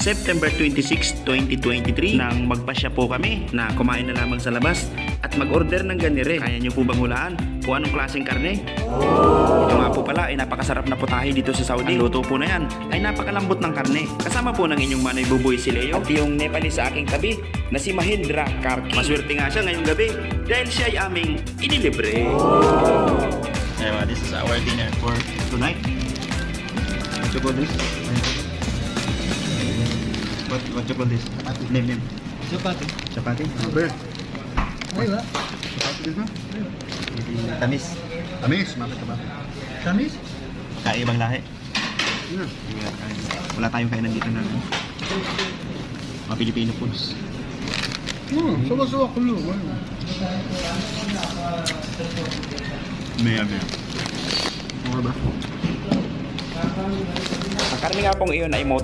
September 26, 2023 nang magpasya po kami na kumain na lamang sa labas at mag-order ng ganire. Kaya nyo po bang hulaan kung anong klaseng karne? Ito nga po pala ay napakasarap na putahe dito sa Saudi. Ang luto po na yan ay napakalambot ng karne. Kasama po ng inyong manay buboy si Leo at yung Nepalese sa aking tabi na si Mahindra Karki. Maswerte nga siya ngayong gabi dahil siya ay aming inilibre. Anyway, this is our dinner for tonight. What you call this? What you call this? Name. Chapati. Chapati? Bird. Aywa. Chapati din ba? Tamis. Tamis. Mapit ka ba? Tamis? Kaibang lahi. Hmm. Wala tayong kainan dito na mga Filipino foods. Suwa-suwa ko lo. Maya. Ano ba? Ang karne nga pong iyon ay motor.